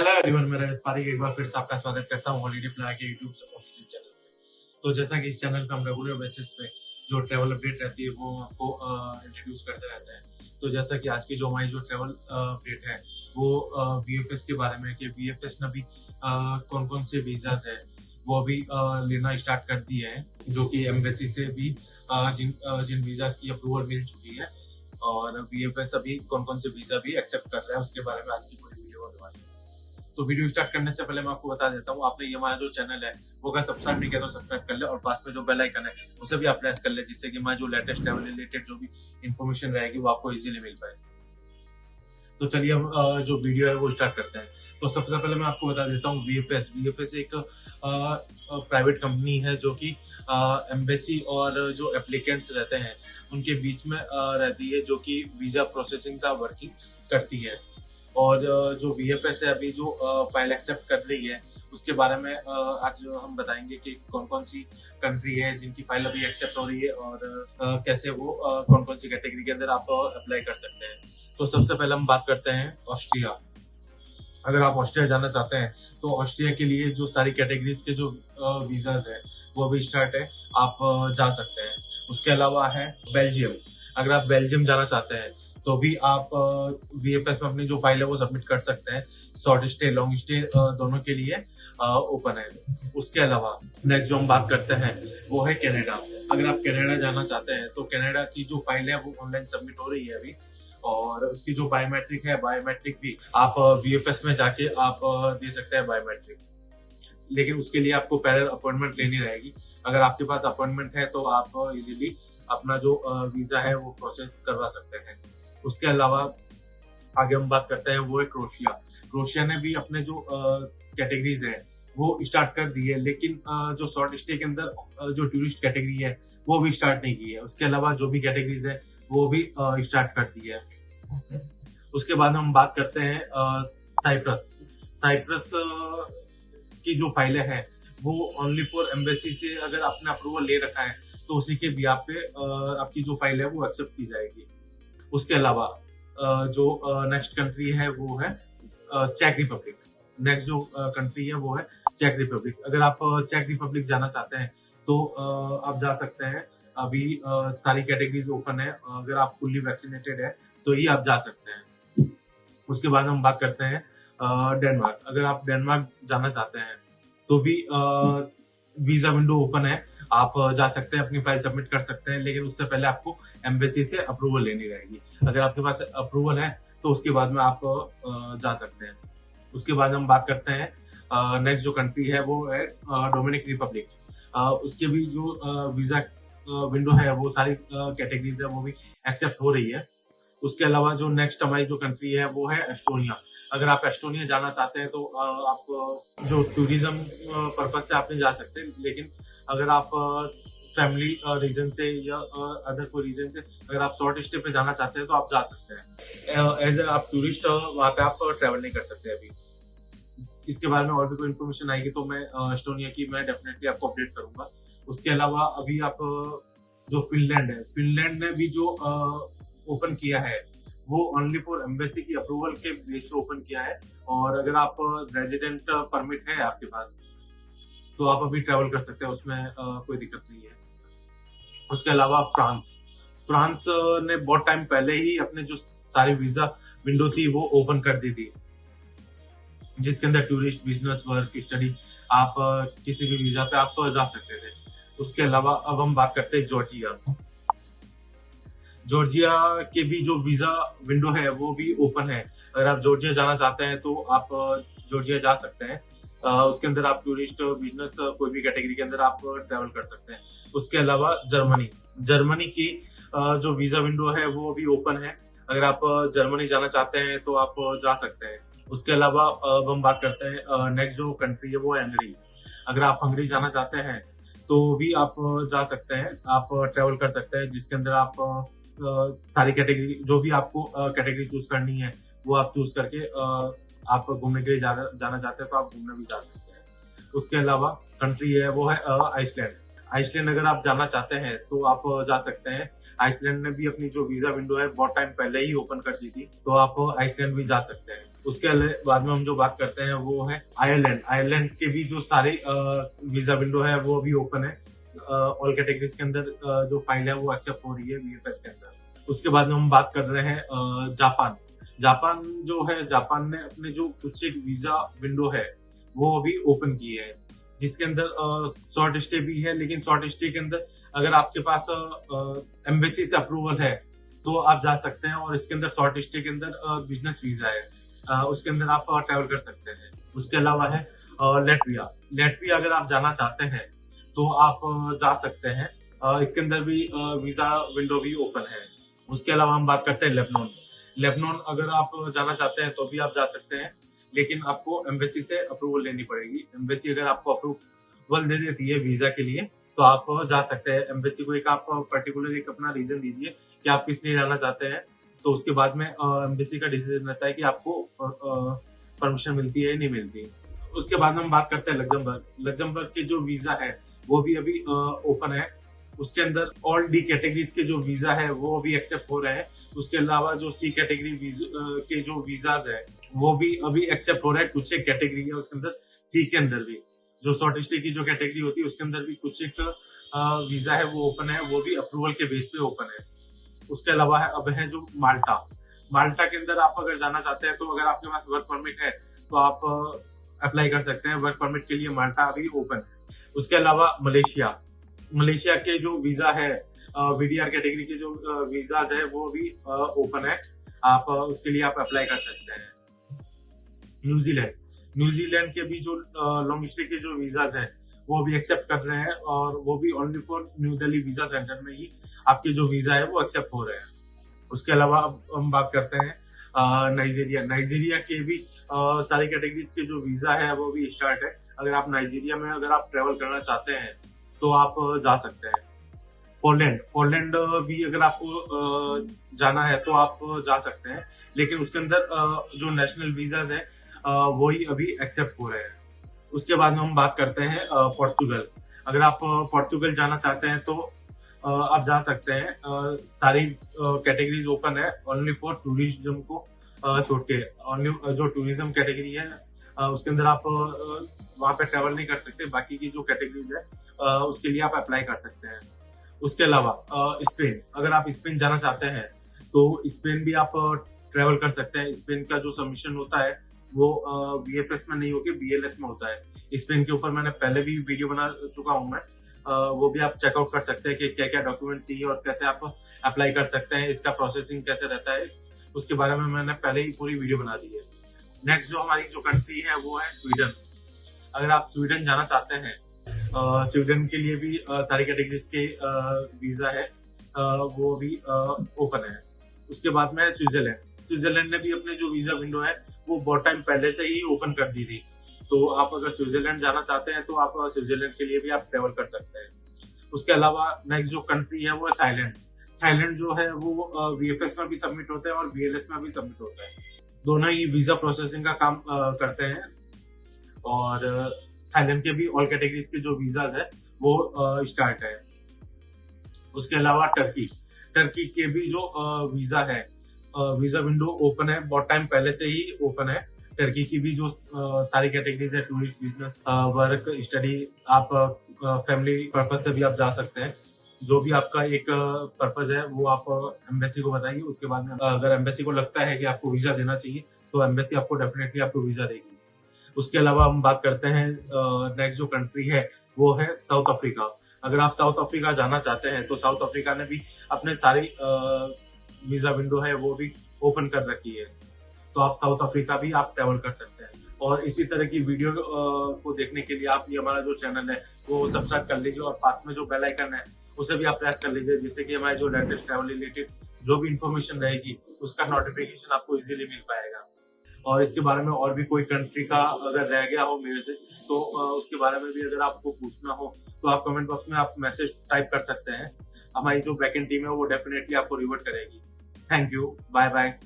Hello everyone, मेरा पारिक एक बार फिर से आपका स्वागत करता हूँ हॉलीडे प्लान के यूट्यूब ऑफिशियल चैनल पे। तो जैसा कि इस चैनल पे हम रेगुलर बेसिस पे जो ट्रैवल अपडेट रहती है वो आपको इंट्रोड्यूस करते रहते हैं। तो जैसा कि आज की जो हमारी जो ट्रैवल अपडेट है वो वीएफएस के बारे में है कि वीएफएस ने अभी कौन कौन से वीजाज है वो अभी लेना स्टार्ट कर दिए हैं, जो कि एम्बेसी से भी जिन वीजाज की अप्रूवल मिल चुकी है और वीएफएस अभी कौन कौन से वीजा भी एक्सेप्ट कर रहा है उसके बारे में आज की पूरी वीडियो होने वाली है। तो वीडियो स्टार्ट करने से पहले मैं आपको बता देता हूँ, आपने ये हमारा जो चैनल है वो अगर सब्सक्राइब नहीं किया तो सब्सक्राइब कर ले और पास में जो बेल आइकन है उसे भी आप प्रेस कर ले, जिससे कि मैं जो लेटेस्ट ट्रैवल रिलेटेड जो भी इंफॉर्मेशन रहेगी वो आपको इजीली मिल पाए। तो चलिए हम जो वीडियो है वो स्टार्ट करते हैं। तो सबसे पहले मैं आपको बता देता हूँ वीएफएस एक प्राइवेट कंपनी है जो कि एम्बेसी और जो एप्लीकेंट्स रहते हैं उनके बीच में रहती है, जो कि वीजा प्रोसेसिंग का वर्किंग करती है। और जो वीएफएस है अभी जो फाइल एक्सेप्ट कर रही है उसके बारे में आज हम बताएंगे कि कौन कौन सी कंट्री है जिनकी फाइल अभी एक्सेप्ट हो रही है और कैसे वो कौन कौन सी कैटेगरी के अंदर आप अप्लाई कर सकते हैं। तो सबसे पहले हम बात करते हैं ऑस्ट्रिया। अगर आप ऑस्ट्रिया जाना चाहते हैं तो ऑस्ट्रिया के लिए जो सारी कैटेगरीज के जो वीजाज है वो अभी स्टार्ट है, आप जा सकते हैं। उसके अलावा है बेल्जियम। अगर आप बेल्जियम जाना चाहते हैं तो भी आप वीएफएस में अपनी जो फाइल है वो सबमिट कर सकते हैं। शॉर्ट स्टे लॉन्ग स्टे दोनों के लिए ओपन है। उसके अलावा नेक्स्ट जो हम बात करते हैं वो है कनाडा। अगर आप कनाडा जाना चाहते हैं तो कनाडा की जो फाइल है वो ऑनलाइन सबमिट हो रही है अभी, और उसकी जो बायोमेट्रिक है बायोमेट्रिक भी आप वीएफएस में जाके आप दे सकते हैं बायोमेट्रिक, लेकिन उसके लिए आपको पहले अपॉइंटमेंट लेनी रहेगी। अगर आपके पास अपॉइंटमेंट है तो आप इजीली अपना जो वीजा है वो प्रोसेस करवा सकते हैं। उसके अलावा आगे हम बात करते हैं वो है क्रोशिया। क्रोशिया ने भी अपने जो कैटेगरीज है वो स्टार्ट कर दी है, लेकिन जो शॉर्ट स्टे के अंदर जो टूरिस्ट कैटेगरी है वो भी स्टार्ट नहीं की है। उसके अलावा जो भी कैटेगरीज है वो भी स्टार्ट कर दी है। उसके बाद हम बात करते हैं साइप्रस। साइप्रस की जो फाइलें हैं वो ओनली फॉर एम्बेसी से अगर आपने अप्रूवल ले रखा है तो उसी के बिहाफ पे आपकी जो फाइल है वो एक्सेप्ट की जाएगी। उसके अलावा जो नेक्स्ट कंट्री है वो है चेक रिपब्लिक। नेक्स्ट जो कंट्री है वो है चेक रिपब्लिक। अगर आप चेक रिपब्लिक जाना चाहते हैं तो आप जा सकते हैं। अभी सारी कैटेगरीज ओपन है, अगर आप फुल्ली वैक्सीनेटेड है तो ही आप जा सकते हैं। उसके बाद हम बात करते हैं डेनमार्क। अगर आप डेनमार्क जाना चाहते हैं तो भी वीजा विंडो ओपन है, आप जा सकते हैं, अपनी फाइल सबमिट कर सकते हैं, लेकिन उससे पहले आपको एम्बेसी से अप्रूवल लेनी रहेगी। अगर आपके पास अप्रूवल है तो उसके बाद में आप जा सकते हैं। उसके बाद हम बात करते हैं नेक्स्ट जो कंट्री है वो है डोमिनिक रिपब्लिक। उसके भी जो वीजा विंडो है वो सारी कैटेगरीज है वो भी एक्सेप्ट हो रही है। उसके अलावा जो नेक्स्ट हमारी जो कंट्री है वो है एस्टोनिया। अगर आप एस्टोनिया जाना चाहते हैं तो आप जो टूरिज्म पर्पज से आप नहीं जा सकते, लेकिन अगर आप फैमिली रीजन से या अदर कोई रीजन से अगर आप शॉर्ट स्टे पे जाना चाहते हैं तो आप जा सकते हैं। एज ए आप टूरिस्ट वहाँ पे आप ट्रेवल नहीं कर सकते अभी। इसके बारे में और भी कोई इन्फॉर्मेशन आएगी तो मैं एस्टोनिया की मैं डेफिनेटली आपको अपडेट करूंगा। उसके अलावा अभी आप जो फिनलैंड है, फिनलैंड ने भी जो ओपन किया है वो ओनली फॉर एम्बेसी की अप्रूवल के बेस पे ओपन किया है, और अगर आप रेजिडेंट परमिट है आपके पास तो आप अभी ट्रैवल कर सकते हैं, उसमें कोई दिक्कत नहीं है। उसके अलावा फ्रांस ने बहुत टाइम पहले ही अपने जो सारी वीजा विंडो थी वो ओपन कर दी थी, जिसके अंदर टूरिस्ट, बिजनेस, वर्क, स्टडी आप किसी भी वीजा पे आप जा सकते थे। उसके अलावा अब हम बात करते हैं जॉर्जिया। जॉर्जिया के भी जो वीजा विंडो है वो भी ओपन है। अगर आप जॉर्जिया जाना चाहते हैं तो आप जॉर्जिया जा सकते हैं। उसके अंदर आप टूरिस्ट, बिजनेस, कोई भी कैटेगरी के अंदर आप ट्रैवल कर सकते हैं। उसके अलावा जर्मनी की जो वीजा विंडो है वो भी ओपन है। अगर आप जर्मनी जाना चाहते हैं तो आप जा सकते हैं। उसके अलावा अब हम बात करते हैं नेक्स्ट जो कंट्री है वो है हंगरी। अगर आप हंगरी जाना चाहते हैं तो भी आप जा सकते हैं, आप ट्रैवल कर सकते हैं, जिसके अंदर आप सारी कैटेगरी जो भी आपको कैटेगरी चूज करनी है वो आप चूज करके आप घूमने के लिए जाना चाहते हैं तो आप घूमने भी जा सकते हैं। उसके अलावा कंट्री है वो है आइसलैंड। आइसलैंड अगर आप जाना चाहते हैं तो आप जा सकते हैं। आइसलैंड ने भी अपनी जो वीजा विंडो है बहुत टाइम पहले ही ओपन कर दी थी, तो आप आइसलैंड भी जा सकते हैं। उसके बाद में हम जो बात करते हैं वो है आयरलैंड। आयरलैंड के भी जो सारे वीजा विंडो है वो अभी ओपन है। ऑल कैटेगरीज के अंदर जो फाइल है वो एक्सेप्ट हो रही है वीएफएस के अंदर। उसके बाद में हम बात कर रहे हैं जापान। जापान जो है, जापान ने अपने जो कुछ एक वीजा विंडो है वो अभी ओपन की है, जिसके अंदर शॉर्ट स्टे भी है। लेकिन शॉर्ट स्टे के अंदर अगर आपके पास एम्बेसी से अप्रूवल है तो आप जा सकते हैं, और इसके अंदर शॉर्ट स्टे के अंदर बिजनेस वीजा है, उसके अंदर आप ट्रैवल कर सकते हैं। उसके अलावा है लेटविया। लेटविया अगर आप जाना चाहते हैं तो आप जा सकते हैं, इसके अंदर भी वीजा विंडो भी ओपन है। उसके अलावा हम बात करते हैं लेबनान। लेबनान अगर आप जाना चाहते हैं तो भी आप जा सकते हैं, लेकिन आपको एम्बेसी से अप्रूवल लेनी पड़ेगी। एम्बेसी अगर आपको अप्रूवल दे देती है वीजा के लिए तो आप जा सकते हैं। एम्बेसी को एक आप पर्टिकुलर एक अपना रीजन दीजिए कि आप किस लिए जाना चाहते हैं, तो उसके बाद में एम्बेसी का डिसीजन रहता है कि आपको परमिशन मिलती है या नहीं मिलती। उसके बाद हम बात करते हैं लग्जमबर्ग। लग्जमबर्ग के जो वीजा है वो भी अभी ओपन है। उसके अंदर ऑल डी कैटेगरीज के जो वीजा है वो अभी एक्सेप्ट हो रहे हैं। उसके अलावा जो सी कैटेगरी के जो वीजाज है वो भी अभी एक्सेप्ट हो रहा है। कुछ एक कैटेगरी है उसके अंदर, सी के अंदर भी जो शॉर्ट स्टे की जो कैटेगरी होती है उसके अंदर भी कुछ एक वीजा है वो ओपन है, वो भी अप्रूवल के बेस पे ओपन है। उसके अलावा अब है जो माल्टा। माल्टा के अंदर आप अगर जाना चाहते हैं तो अगर आपके पास वर्क परमिट है तो आप अप्लाई कर सकते हैं। वर्क परमिट के लिए माल्टा अभी ओपन है। उसके अलावा मलेशिया। मलेशिया के जो वीजा है वीडीआर कैटेगरी के जो वीजाज है वो भी ओपन है, आप उसके लिए आप अप्लाई कर सकते हैं। न्यूजीलैंड। न्यूजीलैंड के भी जो लॉन्ग स्टे के जो वीजाज हैं वो भी एक्सेप्ट कर रहे हैं, और वो भी only for new Delhi visa centre में ही आपके जो वीजा है वो एक्सेप्ट हो रहे हैं। उसके अलावा अब हम बात करते हैं नाइजीरिया। नाइजीरिया के भी सारी कैटेगरीज के जो वीजा है वो भी स्टार्ट है। अगर आप नाइजीरिया में अगर आप ट्रेवल करना चाहते हैं तो आप जा सकते हैं। पोलैंड। पोलैंड भी अगर आपको जाना है तो आप जा सकते हैं, लेकिन उसके अंदर जो नेशनल वीजाज है वही अभी एक्सेप्ट हो रहे हैं। उसके बाद में हम बात करते हैं पोर्तुगल। अगर आप पोर्तुगल जाना चाहते हैं तो आप जा सकते हैं। सारी कैटेगरीज ओपन है ओनली फॉर टूरिज्म को छोड़ के। ओनली जो टूरिज्म कैटेगरी है उसके अंदर आप वहां पे ट्रेवल नहीं कर सकते। बाकी की जो कैटेगरीज है उसके लिए आप अप्लाई कर सकते हैं। उसके अलावा स्पेन। अगर आप स्पेन जाना चाहते हैं तो स्पेन भी आप ट्रेवल कर सकते हैं। स्पेन का जो सबमिशन होता है वो वीएफएस में नहीं होकर बीएलएस में होता है। स्पेन के ऊपर मैंने पहले भी वीडियो बना चुका हूं मैं, वो भी आप चेकआउट कर सकते हैं कि क्या क्या डॉक्यूमेंट चाहिए और कैसे आप अप्लाई कर सकते हैं, इसका प्रोसेसिंग कैसे रहता है, उसके बारे में मैंने पहले ही पूरी वीडियो बना दी है। नेक्स्ट जो हमारी जो कंट्री है वो है स्वीडन। अगर आप स्वीडन जाना चाहते हैं, स्वीडन के लिए भी सारी कैटेगरीज के वीजा है वो भी ओपन है। उसके बाद में स्विट्जरलैंड। स्विट्जरलैंड ने भी अपने जो वीजा विंडो है वो बहुत टाइम पहले से ही ओपन कर दी थी, तो आप अगर स्विट्जरलैंड जाना चाहते हैं तो आप स्विट्जरलैंड के लिए भी आप ट्रेवल कर सकते हैं। उसके अलावा नेक्स्ट जो कंट्री है वो है थाईलैंड। थाईलैंड जो है वो वीएफएस में भी सबमिट होता है और बीएलएस में भी सबमिट होता है। दोनों ही वीजा प्रोसेसिंग का काम करते हैं, और थाईलैंड के भी ऑल कैटेगरीज के जो वीजाज है वो स्टार्ट है। उसके अलावा टर्की। टर्की के भी जो वीजा है, वीजा विंडो ओपन है, बहुत टाइम पहले से ही ओपन है। टर्की की भी जो सारी कैटेगरीज है, टूरिस्ट, बिजनेस, वर्क, स्टडी, आप फैमिली पर्पज से भी आप जा सकते हैं। जो भी आपका एक पर्पज है वो आप एम्बेसी को बताइए। उसके बाद में अगर एम्बेसी को लगता है कि आपको वीजा देना चाहिए तो एम्बेसी आपको डेफिनेटली आपको वीजा देगी। उसके अलावा हम बात करते हैं नेक्स्ट जो कंट्री है वो है साउथ अफ्रीका। अगर आप साउथ अफ्रीका जाना चाहते हैं तो साउथ अफ्रीका ने भी अपने सारी वीजा विंडो है वो भी ओपन कर रखी है, तो आप साउथ अफ्रीका भी आप ट्रेवल कर सकते हैं। और इसी तरह की वीडियो को देखने के लिए आप ये हमारा जो चैनल है वो सब्सक्राइब कर लीजिए, और पास में जो बेल आइकन है उसे भी आप प्रेस कर लीजिए, जिससे कि हमारे जो लेटेस्ट ट्रैवल रिलेटेड जो भी इंफॉर्मेशन रहेगी उसका नोटिफिकेशन आपको इजीली मिल पाएगा। और इसके बारे में और भी कोई कंट्री का अगर रह गया हो मेरे से तो उसके बारे में भी अगर आपको पूछना हो तो आप कमेंट बॉक्स में आप मैसेज टाइप कर सकते हैं। हमारी जो बैकएंड टीम है वो डेफिनेटली आपको रिवर्ट करेगी। Thank you, bye bye.